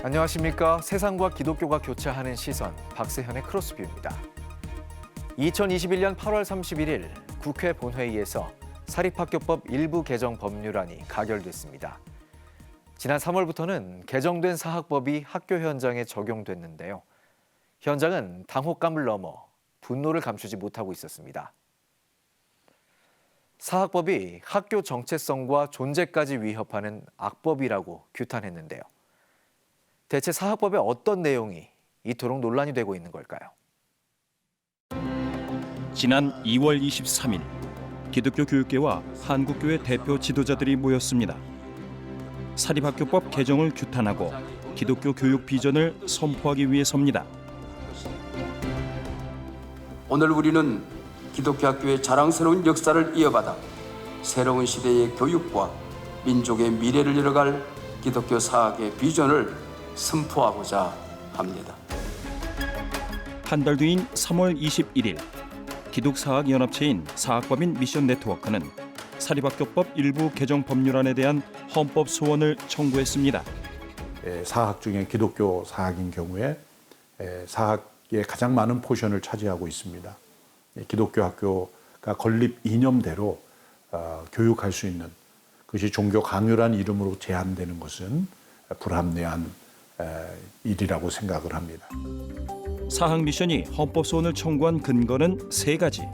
안녕하십니까. 세상과 기독교가 교차하는 시선, 박세현의 크로스뷰입니다. 2021년 8월 31일 국회 본회의에서 사립학교법 일부 개정 법률안이 가결됐습니다. 지난 3월부터는 개정된 사학법이 학교 현장에 적용됐는데요. 현장은 당혹감을 넘어 분노를 감추지 못하고 있었습니다. 사학법이 학교 정체성과 존재까지 위협하는 악법이라고 규탄했는데요. 대체 사학법의 어떤 내용이 이토록 논란이 되고 있는 걸까요? 지난 2월 23일 기독교 교육계와 한국교회 대표 지도자들이 모였습니다. 사립학교법 개정을 규탄하고 기독교 교육 비전을 선포하기 위해서입니다. 오늘 우리는 기독교 학교의 자랑스러운 역사를 이어받아 새로운 시대의 교육과 민족의 미래를 이뤄갈 기독교 사학의 비전을 선포하고자 합니다. 한 달 뒤인 3월 21일 기독사학연합체인 사학법인 미션 네트워크는 사립학교법 일부 개정 법률안에 대한 헌법 소원을 청구했습니다. 사학 중에 기독교 사학인 경우에 사학의 가장 많은 포션을 차지하고 있습니다. 기독교 학교가 건립 이념대로 교육할 수 있는 그것이 종교 강요란 이름으로 제한되는 것은 불합리한 일이라고 생각을 합니다. 사학 미션이 헌법 소원을 청구한 근거는 3가지.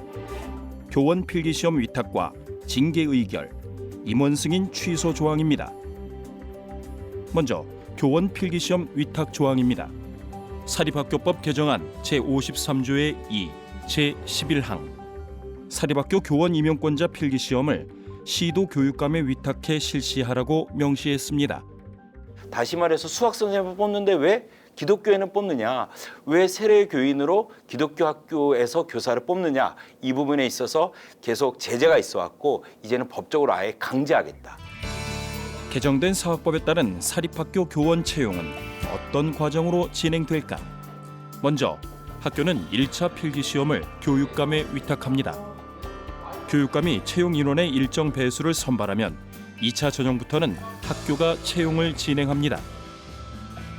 교원 필기시험 위탁과 징계 의결, 임원 승인 취소 조항입니다. 먼저 교원 필기시험 위탁 조항입니다. 사립학교법 개정안 제53조의 2, 제11항. 사립학교 교원 임용권자 필기시험을 시도 교육감에 위탁해 실시하라고 명시했습니다. 다시 말해서 수학 선생님을 뽑는데 왜 기독교회는 뽑느냐, 왜 세례 교인으로 기독교 학교에서 교사를 뽑느냐, 이 부분에 있어서 계속 제재가 있어 왔고 이제는 법적으로 아예 강제하겠다. 개정된 사학법에 따른 사립학교 교원 채용은 어떤 과정으로 진행될까? 먼저 학교는 1차 필기시험을 교육감에 위탁합니다. 교육감이 채용 인원의 일정 배수를 선발하면 2차 전형부터는 학교가 채용을 진행합니다.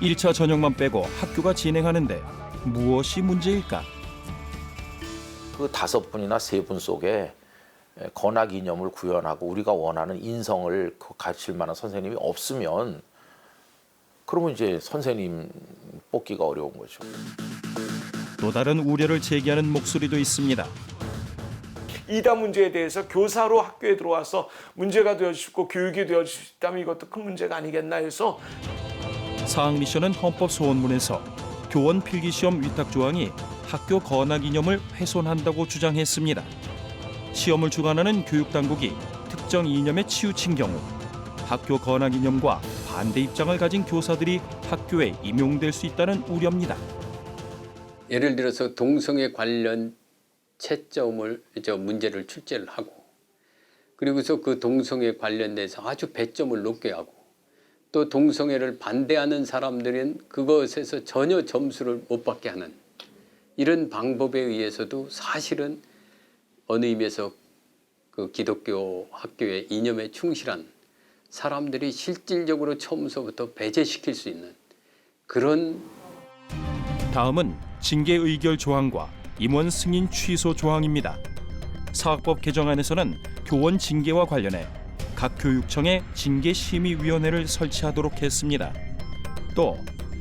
1차 전형만 빼고 학교가 진행하는데 무엇이 문제일까? 그 5분이나 3분 속에 건학 이념을 구현하고 우리가 원하는 인성을 갖출 만한 선생님이 없으면 그러면 이제 선생님 뽑기가 어려운 거죠. 또 다른 우려를 제기하는 목소리도 있습니다. 이다 문제에 대해서 교사로 학교에 들어와서 문제가 되어주고 교육이 되어주다면 이것도 큰 문제가 아니겠나 해서 사학 미션은 헌법 소원문에서 교원 필기시험 위탁 조항이 학교 건학 이념을 훼손한다고 주장했습니다. 시험을 주관하는 교육당국이 특정 이념에 치우친 경우 학교 건학 이념과 반대 입장을 가진 교사들이 학교에 임용될 수 있다는 우려입니다. 예를 들어서 동성애 관련 채점을 문제를 출제를 하고 그리고서 그 동성애 관련돼서 아주 배점을 높게 하고 또 동성애를 반대하는 사람들은 그것에서 전혀 점수를 못 받게 하는 이런 방법에 의해서도 사실은 어느 의미에서 그 기독교 학교의 이념에 충실한 사람들이 실질적으로 처음서부터 배제시킬 수 있는 그런. 다음은 징계 의결 조항과 임원 승인 취소 조항입니다. 사학법 개정안에서는 교원 징계와 관련해 각 교육청에 징계심의위원회를 설치하도록 했습니다. 또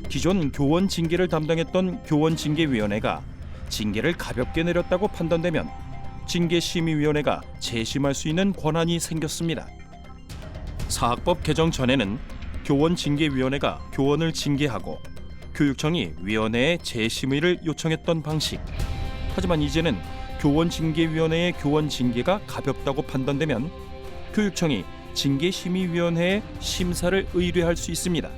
기존 교원 징계를 담당했던 교원징계위원회가 징계를 가볍게 내렸다고 판단되면 징계심의위원회가 재심할 수 있는 권한이 생겼습니다. 사학법 개정 전에는 교원징계위원회가 교원을 징계하고 교육청이 위원회에 재심의를 요청했던 방식. 하지만 이제는 교원징계위원회의 교원징계가 가볍다고 판단되면 교육청이 징계심의위원회에 심사를 의뢰할 수 있습니다.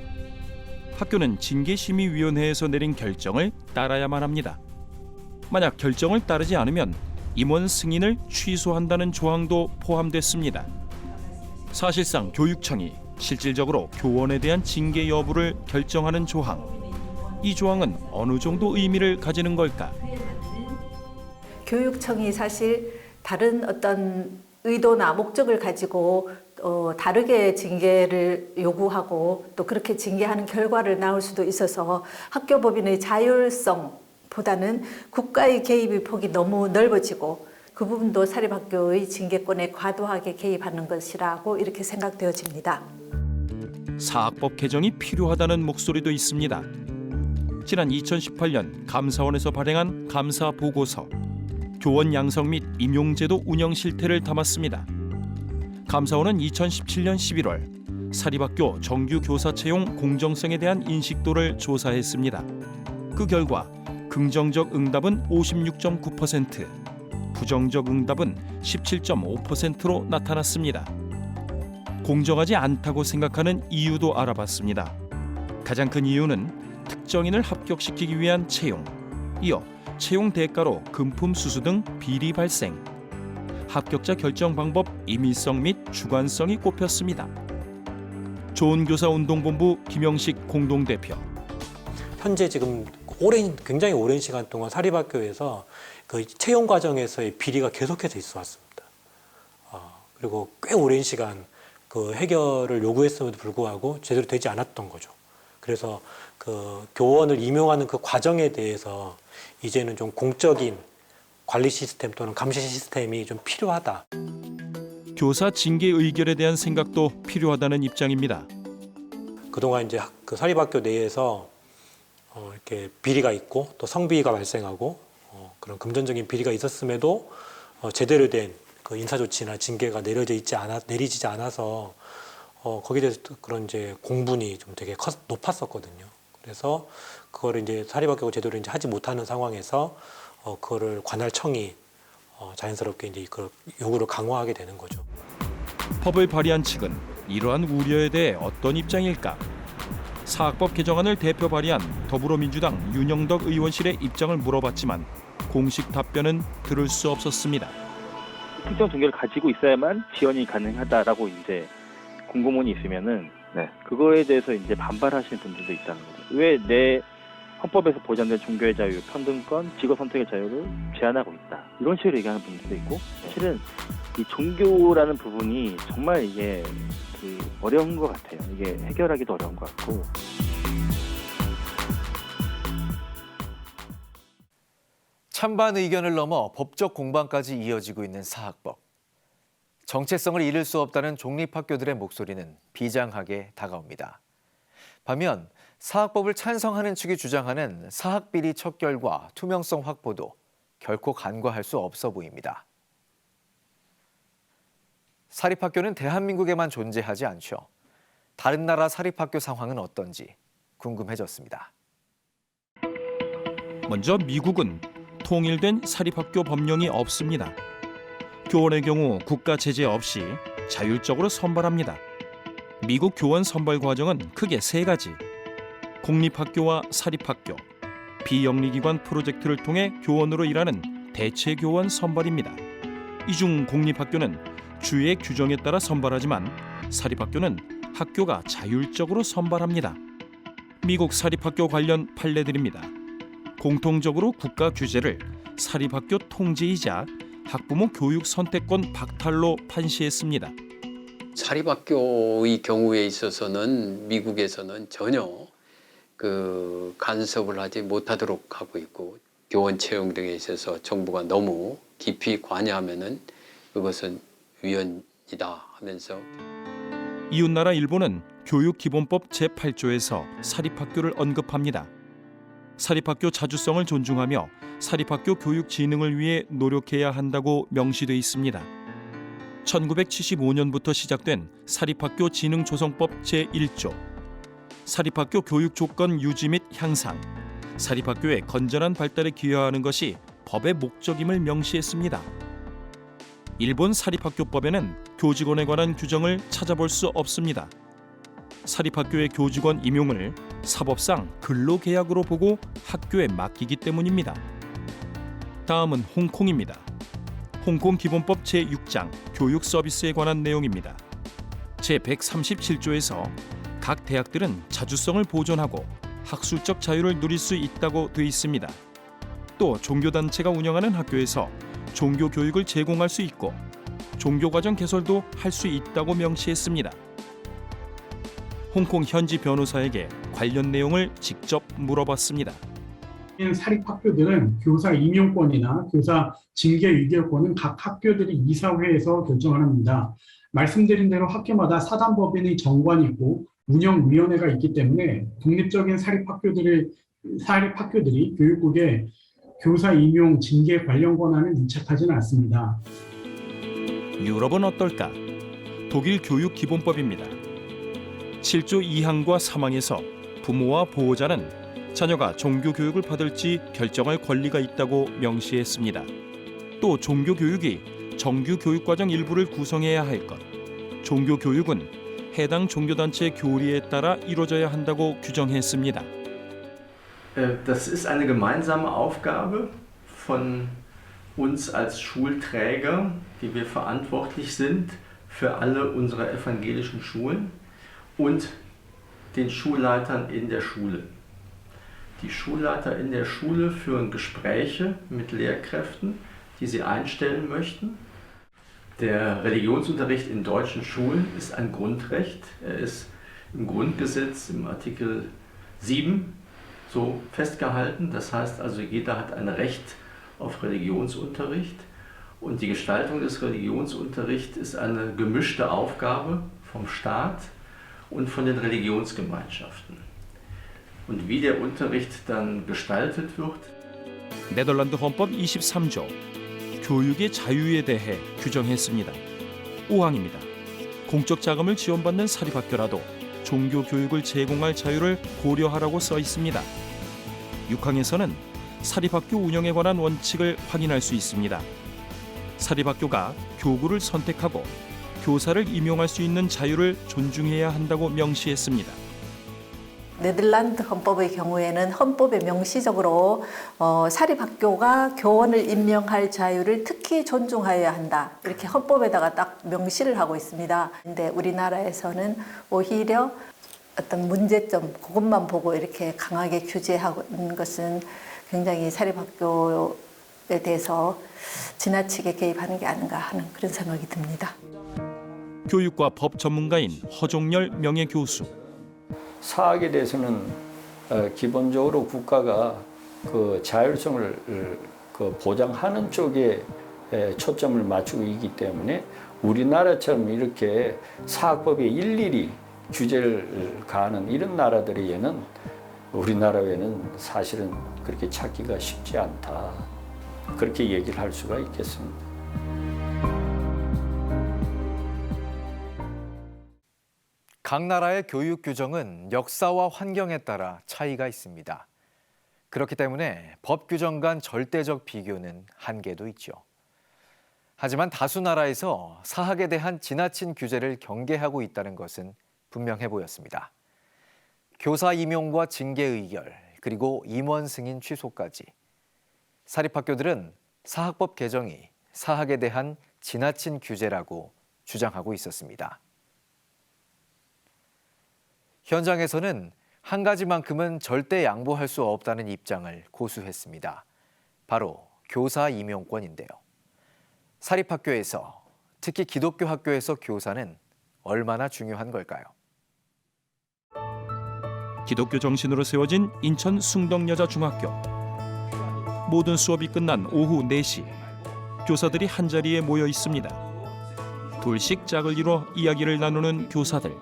학교는 징계심의위원회에서 내린 결정을 따라야만 합니다. 만약 결정을 따르지 않으면 임원 승인을 취소한다는 조항도 포함됐습니다. 사실상 교육청이 실질적으로 교원에 대한 징계 여부를 결정하는 조항. 이 조항은 어느 정도 의미를 가지는 걸까? 교육청이 사실 다른 어떤 의도나 목적을 가지고 다르게 징계를 요구하고 또 그렇게 징계하는 결과를 낳을 수도 있어서 학교법인의 자율성보다는 국가의 개입의 폭이 너무 넓어지고 그 부분도 사립학교의 징계권에 과도하게 개입하는 것이라고 이렇게 생각되어집니다. 사학법 개정이 필요하다는 목소리도 있습니다. 지난 2018년 감사원에서 발행한 감사 보고서 교원 양성 및 임용제도 운영 실태를 담았습니다. 감사원은 2017년 11월 사립학교 정규 교사 채용 공정성에 대한 인식도를 조사했습니다. 그 결과 긍정적 응답은 56.9%, 부정적 응답은 17.5%로 나타났습니다. 공정하지 않다고 생각하는 이유도 알아봤습니다. 가장 큰 이유는 특정인을 합격시키기 위한 채용, 이어 채용 대가로 금품 수수 등 비리 발생, 합격자 결정 방법 임의성 및 주관성이 꼽혔습니다. 좋은교사운동본부 김영식 공동대표. 현재 지금 굉장히 오랜 시간 동안 사립학교에서 그 채용 과정에서의 비리가 계속해서 있어 왔습니다. 그리고 꽤 오랜 시간 그 해결을 요구했음에도 불구하고 제대로 되지 않았던 거죠. 그래서 그 교원을 임용하는 그 과정에 대해서 이제는 좀 공적인 관리 시스템 또는 감시 시스템이 좀 필요하다. 교사 징계 의결에 대한 생각도 필요하다는 입장입니다. 그동안 이제 그 사립학교 내에서 이렇게 비리가 있고 또 성비위가 발생하고 그런 금전적인 비리가 있었음에도 제대로 된 그 인사조치나 징계가 내리지지 않아서 거기에 대해서 그런 이제 공분이 좀 되게 높았었거든요. 그래서 그거를 이제 사립학교가 제대로 이제 하지 못하는 상황에서 그거를 관할청이 자연스럽게 이제 그 요구를 강화하게 되는 거죠. 법을 발의한 측은 이러한 우려에 대해 어떤 입장일까? 사학법 개정안을 대표 발의한 더불어민주당 윤영덕 의원실의 입장을 물어봤지만 공식 답변은 들을 수 없었습니다. 특정 종교를 가지고 있어야만 지원이 가능하다라고 이제 공고문이 있으면은 그거에 대해서 이제 반발하시는 분들도 있다는 거죠. 왜 내 헌법에서 보장된 종교의 자유, 평등권, 직업 선택의 자유를 제한하고 있다. 이런 식으로 얘기하는 분들도 있고, 사실은 이 종교라는 부분이 정말 이게 어려운 것 같아요. 이게 해결하기도 어려운 것 같고. 찬반 의견을 넘어 법적 공방까지 이어지고 있는 사학법. 정체성을 잃을 수 없다는 종립학교들의 목소리는 비장하게 다가옵니다. 반면 사학법을 찬성하는 측이 주장하는 사학비리 척결과 투명성 확보도 결코 간과할 수 없어 보입니다. 사립학교는 대한민국에만 존재하지 않죠. 다른 나라 사립학교 상황은 어떤지 궁금해졌습니다. 먼저 미국은 통일된 사립학교 법령이 없습니다. 교원의 경우 국가 제재 없이 자율적으로 선발합니다. 미국 교원 선발 과정은 크게 세 가지. 공립학교와 사립학교, 비영리기관 프로젝트를 통해 교원으로 일하는 대체 교원 선발입니다. 이 중 공립학교는 주의 규정에 따라 선발하지만 사립학교는 학교가 자율적으로 선발합니다. 미국 사립학교 관련 판례들입니다. 공통적으로 국가 규제를 사립학교 통제이자 학부모 교육 선택권 박탈로 판시했습니다. 사립학교의 경우에 있어서는 미국에서는 전혀 그 간섭을 하지 못하도록 하고 있고 교원 채용 등에 있어서 정부가 너무 깊이 관여하면은 그것은 위헌이다 하면서 이웃나라 일본은 교육기본법 제8조에서 사립학교를 언급합니다. 사립학교 자주성을 존중하며 사립학교 교육 진흥을 위해 노력해야 한다고 명시돼 있습니다. 1975년부터 시작된 사립학교 진흥조성법 제1조, 사립학교 교육 조건 유지 및 향상, 사립학교의 건전한 발달에 기여하는 것이 법의 목적임을 명시했습니다. 일본 사립학교법에는 교직원에 관한 규정을 찾아볼 수 없습니다. 사립학교의 교직원 임용을 사법상 근로계약으로 보고 학교에 맡기기 때문입니다. 다음은 홍콩입니다. 홍콩 기본법 제6장 교육 서비스에 관한 내용입니다. 제137조에서 각 대학들은 자주성을 보존하고 학술적 자유를 누릴 수 있다고 되어 있습니다. 또 종교단체가 운영하는 학교에서 종교 교육을 제공할 수 있고 종교과정 개설도 할 수 있다고 명시했습니다. 홍콩 현지 변호사에게 관련 내용을 직접 물어봤습니다. 사립학교들은 교사 임용권이나 교사 징계 의결권은 각 학교들이 이사회에서 결정합니다. 말씀드린 대로 학교마다 사단법인의 정관이 있고 운영위원회가 있기 때문에 독립적인 사립학교들이 교육국에 교사 임용 징계 관련 권한을 위탁하지는 않습니다. 유럽은 어떨까? 독일 교육기본법입니다. 7조 2항과 3항에서 부모와 보호자는 자녀가 종교교육을 받을지 결정할 권리가 있다고 명시했습니다. 또 종교교육이 정규 교육과정 일부를 구성해야 할 것, 종교교육은 해당 종교단체 교리에 따라 이루어져야 한다고 규정했습니다. Das ist eine gemeinsame Aufgabe von uns als Schulträger, die wir verantwortlich sind für alle unsere evangelischen Schulen und den Schulleitern in der Schule. Die Schulleiter in der Schule führen Gespräche mit Lehrkräften, die sie einstellen möchten. Der Religionsunterricht in deutschen Schulen ist ein Grundrecht. Er ist im Grundgesetz im Artikel 7 so festgehalten. Das heißt also, jeder hat ein Recht auf Religionsunterricht. Und die Gestaltung des Religionsunterrichts ist eine gemischte Aufgabe vom Staat und von den Religionsgemeinschaften. Und wie der Unterricht dann gestaltet wird. 네덜란드 헌법 23조 교육의 자유에 대해 규정했습니다. 5항입니다. 공적 자금을 지원받는 사립학교라도 종교 교육을 제공할 자유를 고려하라고 써 있습니다. 6항에서는 사립학교 운영에 관한 원칙을 확인할 수 있습니다. 사립학교가 교구를 선택하고 교사를 임용할 수 있는 자유를 존중해야 한다고 명시했습니다. 네덜란드 헌법의 경우에는 헌법에 명시적으로 사립학교가 교원을 임명할 자유를 특히 존중하여야 한다. 이렇게 헌법에다가 딱 명시를 하고 있습니다. 근데 우리나라에서는 오히려 어떤 문제점 그것만 보고 이렇게 강하게 규제하는 것은 굉장히 사립학교에 대해서 지나치게 개입하는 게 아닌가 하는 그런 생각이 듭니다. 교육과 법 전문가인 허종열 명예교수. 사학에 대해서는 기본적으로 국가가 그 자율성을 보장하는 쪽에 초점을 맞추고 있기 때문에 우리나라처럼 이렇게 사학법에 일일이 규제를 가하는 이런 나라들에는 우리나라 외에는 사실은 그렇게 찾기가 쉽지 않다. 그렇게 얘기를 할 수가 있겠습니다. 각 나라의 교육 규정은 역사와 환경에 따라 차이가 있습니다. 그렇기 때문에 법 규정 간 절대적 비교는 한계도 있죠. 하지만 다수 나라에서 사학에 대한 지나친 규제를 경계하고 있다는 것은 분명해 보였습니다. 교사 임용과 징계 의결, 그리고 임원 승인 취소까지. 사립학교들은 사학법 개정이 사학에 대한 지나친 규제라고 주장하고 있었습니다. 현장에서는 한 가지만큼은 절대 양보할 수 없다는 입장을 고수했습니다. 바로 교사 임용권인데요. 사립학교에서, 특히 기독교 학교에서 교사는 얼마나 중요한 걸까요? 기독교 정신으로 세워진 인천 숭덕여자중학교. 모든 수업이 끝난 오후 4시. 교사들이 한자리에 모여 있습니다. 둘씩 짝을 이뤄 이야기를 나누는 교사들.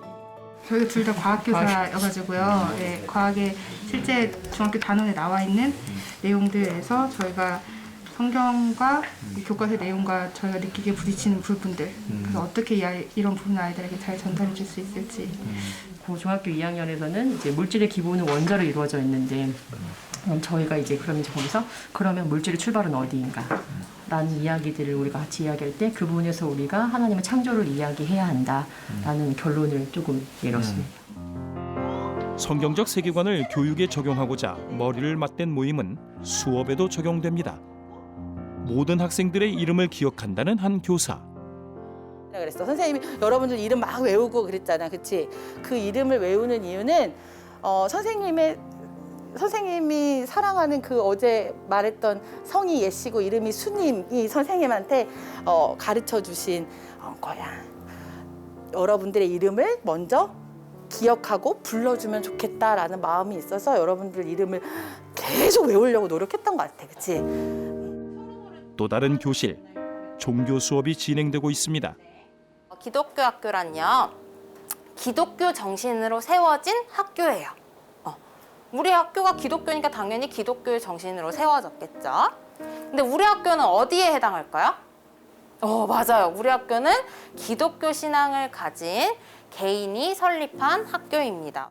저희가 둘 다 과학교사여가지고요. 네, 과학에 실제 중학교 단원에 나와 있는 내용들에서 저희가 성경과 교과서 내용과 저희가 느끼게 부딪히는 부분들, 그래서 어떻게 이런 부분을 아이들에게 잘 전달해 줄 수 있을지. 중학교 2학년에서는 이제 물질의 기본은 원자로 이루어져 있는데 저희가 이제 거기서 그러면 물질의 출발은 어디인가? 라는 이야기들을 우리가 같이 이야기할 때 그 부분에서 우리가 하나님의 창조를 이야기해야 한다라는 결론을 조금 내렸습니다. 성경적 세계관을 교육에 적용하고자 머리를 맞댄 모임은 수업에도 적용됩니다. 모든 학생들의 이름을 기억한다는 한 교사. 그랬어. 선생님이 여러분들 이름 막 외우고 그랬잖아, 그렇지? 그 이름을 외우는 이유는 선생님의 선생님이 사랑하는 그 어제 말했던 성이 예시고 이름이 수님이 선생님한테 가르쳐 주신 거야. 여러분들의 이름을 먼저 기억하고 불러주면 좋겠다라는 마음이 있어서 여러분들 이름을 계속 외우려고 노력했던 것 같아. 그치? 또 다른 교실, 종교 수업이 진행되고 있습니다. 기독교 학교란요, 기독교 정신으로 세워진 학교예요. 우리 학교가 기독교니까 당연히 기독교의 정신으로 세워졌겠죠. 근데 우리 학교는 어디에 해당할까요? 맞아요. 우리 학교는 기독교 신앙을 가진 개인이 설립한 학교입니다.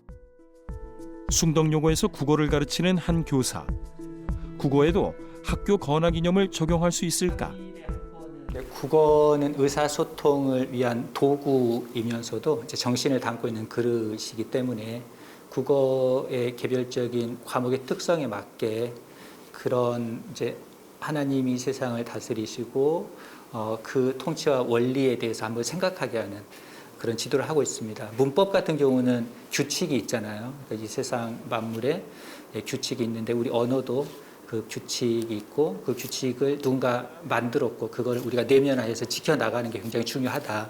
숭덕여고에서 국어를 가르치는 한 교사. 국어에도 학교 건학 이념을 적용할 수 있을까? 국어는 의사소통을 위한 도구이면서도 이제 정신을 담고 있는 그릇이기 때문에 국어의 개별적인 과목의 특성에 맞게 그런 이제 하나님이 세상을 다스리시고 그 통치와 원리에 대해서 한번 생각하게 하는 그런 지도를 하고 있습니다. 문법 같은 경우는 규칙이 있잖아요. 그러니까 이 세상 만물에 규칙이 있는데 우리 언어도 그 규칙이 있고 그 규칙을 누군가 만들었고 그걸 우리가 내면화해서 지켜나가는 게 굉장히 중요하다.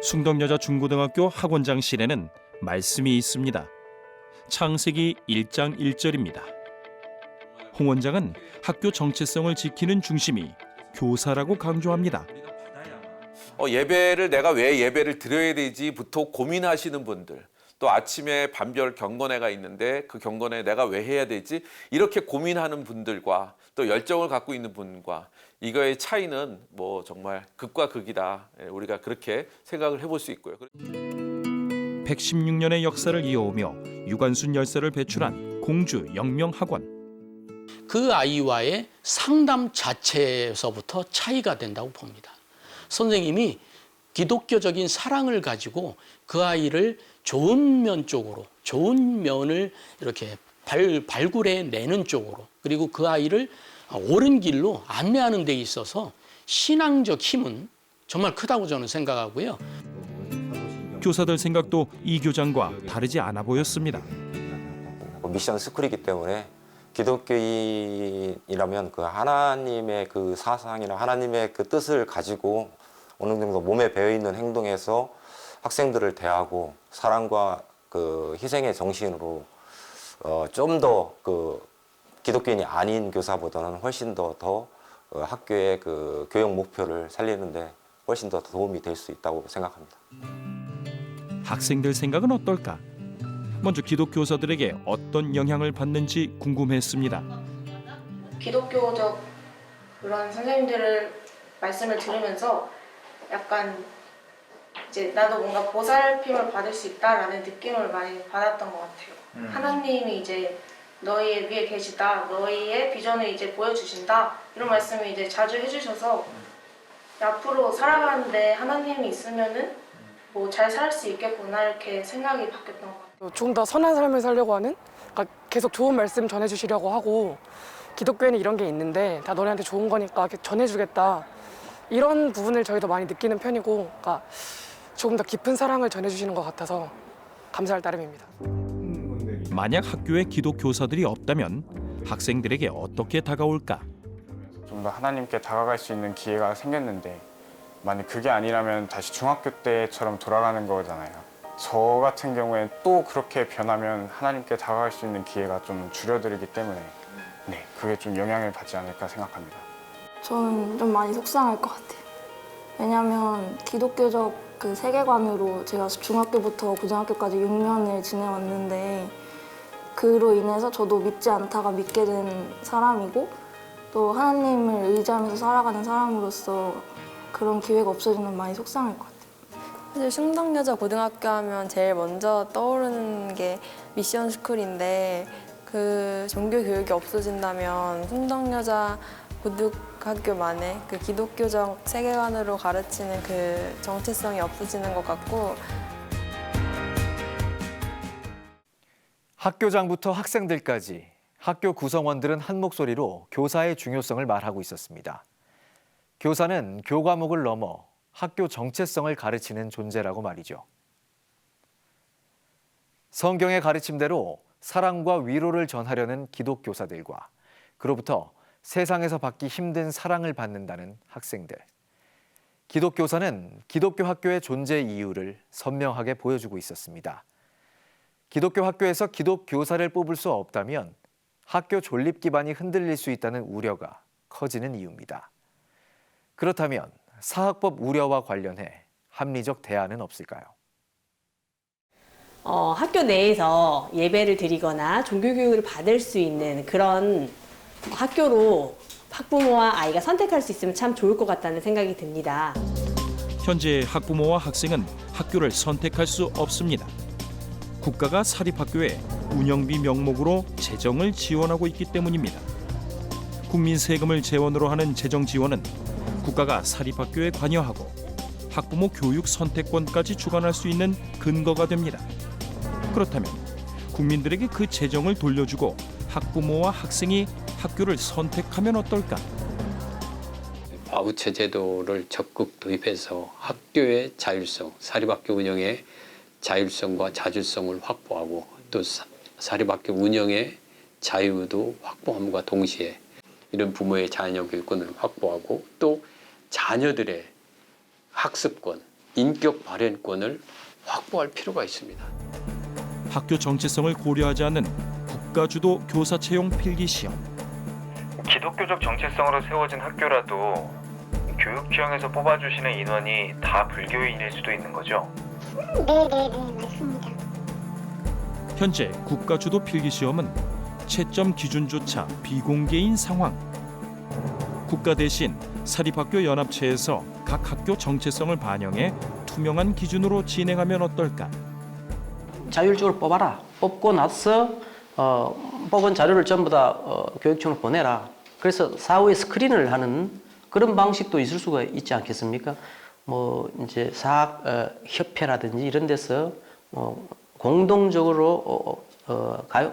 숭덕여자중고등학교 학원장실에는 말씀이 있습니다. 창세기 1장 1절입니다. 홍 원장은 학교 정체성을 지키는 중심이 교사라고 강조합니다. 예배를 내가 왜 예배를 드려야 되지부터 고민하시는 분들, 또 아침에 반별 경건회가 있는데 그 경건회 내가 왜 해야 되지? 이렇게 고민하는 분들과 또 열정을 갖고 있는 분과 이거의 차이는 뭐 정말 극과 극이다. 우리가 그렇게 생각을 해볼 수 있고요. 116년의 역사를 이어오며 유관순 열사를 배출한 공주 영명학원. 그 아이와의 상담 자체에서부터 차이가 된다고 봅니다. 선생님이 기독교적인 사랑을 가지고 그 아이를 좋은 면 쪽으로, 좋은 면을 이렇게 발굴해 내는 쪽으로, 그리고 그 아이를 옳은 길로 안내하는 데 있어서 신앙적 힘은 정말 크다고 저는 생각하고요. 교사들 생각도 이 교장과 다르지 않아 보였습니다. 미션 스쿨이기 때문에 기독교인이라면 그 하나님의 그 사상이나 하나님의 그 뜻을 가지고 어느 정도 몸에 배어 있는 행동에서 학생들을 대하고 사랑과 그 희생의 정신으로 좀 더 그 기독교인이 아닌 교사보다는 훨씬 더 학교의 그 교육 목표를 살리는데 훨씬 더 도움이 될 수 있다고 생각합니다. 학생들 생각은 어떨까? 먼저 기독교사들에게 어떤 영향을 받는지 궁금했습니다. 기독교적 그런 선생님들을 말씀을 들으면서 약간 이제 나도 뭔가 보살핌을 받을 수 있다라는 느낌을 많이 받았던 것 같아요. 하나님이 이제 너희 위에 계시다, 너희의 비전을 이제 보여주신다 이런 말씀을 이제 자주 해주셔서 앞으로 살아가는데 하나님이 있으면은 뭐 잘 살 수 있겠구나 이렇게 생각이 바뀌었던 것 같아요. 좀 더 선한 삶을 살려고 하는, 그러니까 계속 좋은 말씀 전해주시려고 하고 기독교에는 이런 게 있는데 다 너네한테 좋은 거니까 전해주겠다 이런 부분을 저희도 많이 느끼는 편이고, 그러니까 조금 더 깊은 사랑을 전해주시는 것 같아서 감사할 따름입니다. 만약 학교에 기독교사들이 없다면 학생들에게 어떻게 다가올까? 좀 더 하나님께 다가갈 수 있는 기회가 생겼는데 만약 그게 아니라면 다시 중학교 때처럼 돌아가는 거잖아요. 저 같은 경우엔 또 그렇게 변하면 하나님께 다가갈 수 있는 기회가 좀 줄어들기 때문에 그게 좀 영향을 받지 않을까 생각합니다. 저는 좀 많이 속상할 것 같아요. 왜냐하면 기독교적 그 세계관으로 제가 중학교부터 고등학교까지 6년을 지내왔는데 그로 인해서 저도 믿지 않다가 믿게 된 사람이고 또 하나님을 의지하면서 살아가는 사람으로서 그런 기회가 없어지면 많이 속상할 것 같아요. 사실 숭덕여자 고등학교 하면 제일 먼저 떠오르는 게 미션 스쿨인데 그 종교 교육이 없어진다면 숭덕여자 고등학교만의 그 기독교적 세계관으로 가르치는 그 정체성이 없어지는 것 같고, 학교장부터 학생들까지 학교 구성원들은 한 목소리로 교사의 중요성을 말하고 있었습니다. 교사는 교과목을 넘어 학교 정체성을 가르치는 존재라고 말이죠. 성경의 가르침대로 사랑과 위로를 전하려는 기독교사들과 그로부터 세상에서 받기 힘든 사랑을 받는다는 학생들. 기독교사는 기독교 학교의 존재 이유를 선명하게 보여주고 있었습니다. 기독교 학교에서 기독교사를 뽑을 수 없다면 학교 존립 기반이 흔들릴 수 있다는 우려가 커지는 이유입니다. 그렇다면 사학법 우려와 관련해 합리적 대안은 없을까요? 학교 내에서 예배를 드리거나 종교교육을 받을 수 있는 그런 학교로 학부모와 아이가 선택할 수 있으면 참 좋을 것 같다는 생각이 듭니다. 현재 학부모와 학생은 학교를 선택할 수 없습니다. 국가가 사립학교에 운영비 명목으로 재정을 지원하고 있기 때문입니다. 국민 세금을 재원으로 하는 재정 지원은 국가가 사립학교에 관여하고 학부모 교육 선택권까지 주관할 수 있는 근거가 됩니다. 그렇다면 국민들에게 그 재정을 돌려주고 학부모와 학생이 학교를 선택하면 어떨까? 바우처 제도를 적극 도입해서 학교의 자율성, 사립학교 운영의 자율성과 자주성을 확보하고 또 사립학교 운영의 자유도 확보함과 동시에 이런 부모의 자녀 교육권을 확보하고 또 자녀들의 학습권, 인격 발현권을 확보할 필요가 있습니다. 학교 정체성을 고려하지 않는 국가주도 교사 채용 필기시험. 기독교적 정체성으로 세워진 학교라도 교육 지형에서 뽑아주시는 인원이 다 불교인일 수도 있는 거죠? 네, 맞습니다. 현재 국가주도 필기시험은 채점 기준조차 비공개인 상황. 국가 대신 사립학교 연합체에서 각 학교 정체성을 반영해 투명한 기준으로 진행하면 어떨까? 자율적으로 뽑아라. 뽑고 나서 뽑은 자료를 전부 다 교육청으로 보내라. 그래서 사후에 스크린을 하는 그런 방식도 있을 수가 있지 않겠습니까? 뭐 이제 사학 협회라든지 이런 데서 공동적으로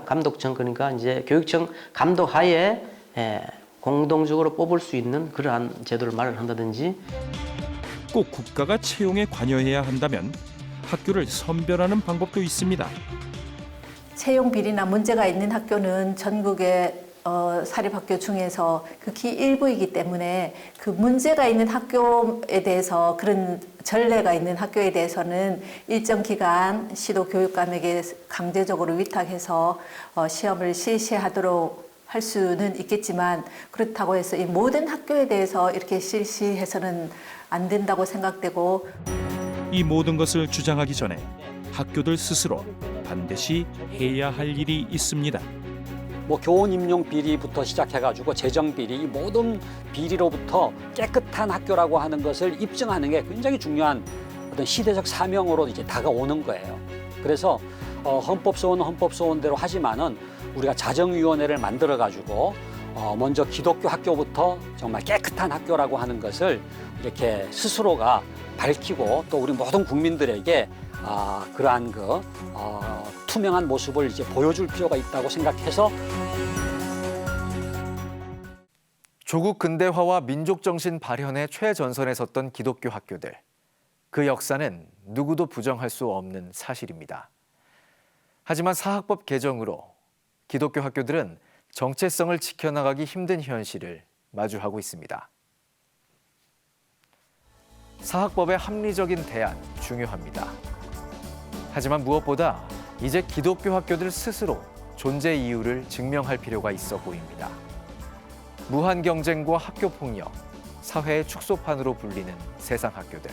감독청 그러니까 이제 교육청 감독하에 공동적으로 뽑을 수 있는 그러한 제도를 마련한다든지. 꼭 국가가 채용에 관여해야 한다면 학교를 선별하는 방법도 있습니다. 채용 비리나 문제가 있는 학교는 전국의 사립학교 중에서 극히 일부이기 때문에 그 문제가 있는 학교에 대해서 그런 전례가 있는 학교에 대해서는 일정 기간 시도 교육감에게 강제적으로 위탁해서 시험을 실시하도록 할 수는 있겠지만 그렇다고 해서 이 모든 학교에 대해서 이렇게 실시해서는 안 된다고 생각되고 이 모든 것을 주장하기 전에 학교들 스스로 반드시 해야 할 일이 있습니다. 뭐 교원 임용 비리부터 시작해가지고 재정 비리, 이 모든 비리로부터 깨끗한 학교라고 하는 것을 입증하는 게 굉장히 중요한 어떤 시대적 사명으로 이제 다가오는 거예요. 그래서 헌법소원은 헌법소원대로 하지만은 우리가 자정위원회를 만들어가지고 먼저 기독교 학교부터 정말 깨끗한 학교라고 하는 것을 이렇게 스스로가 밝히고 또 우리 모든 국민들에게 그러한 투명한 모습을 이제 보여줄 필요가 있다고 생각해서 조국 근대화와 민족 정신 발현의 최전선에 섰던 기독교 학교들. 그 역사는 누구도 부정할 수 없는 사실입니다. 하지만 사학법 개정으로 기독교 학교들은 정체성을 지켜나가기 힘든 현실을 마주하고 있습니다. 사학법의 합리적인 대안 중요합니다. 하지만 무엇보다 이제 기독교 학교들 스스로 존재 이유를 증명할 필요가 있어 보입니다. 무한 경쟁과 학교 폭력, 사회의 축소판으로 불리는 세상 학교들.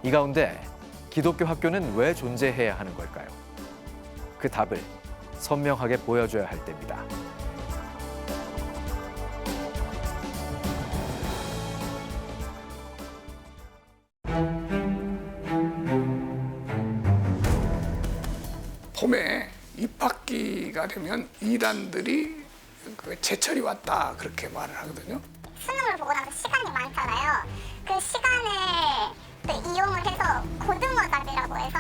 이 가운데 기독교 학교는 왜 존재해야 하는 걸까요? 그 답을 선명하게 보여줘야 할 때입니다. 봄에 입학기가 되면 이단들이 제철이 왔다 그렇게 말을 하거든요. 수능을 보고 나서 시간이 많잖아요. 그 시간을 또 이용을 해서 고등어답이라고 해서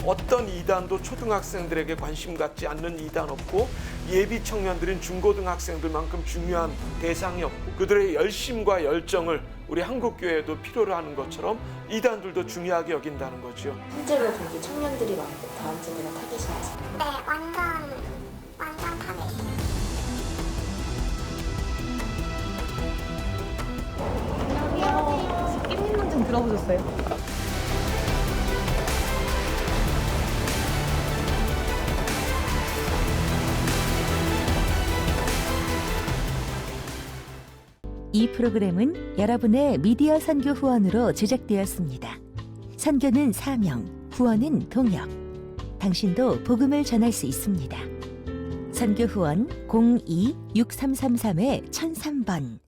어떤 이단도 초등학생들에게 관심 갖지 않는 이단 없고 예비 청년들인 중고등학생들만큼 중요한 대상이 없고 그들의 열심과 열정을 우리 한국교회도 필요로 하는 것처럼 이단들도 중요하게 여긴다는 거죠. 실제로 거기 청년들이 많고 다원증이나 타겟인지. 네, 완전 타겟. 깻잎 좀 들어보셨어요? 이 프로그램은 여러분의 미디어 선교 후원으로 제작되었습니다. 선교는 사명, 후원은 동역. 당신도 복음을 전할 수 있습니다. 선교 후원 02-6333-1003번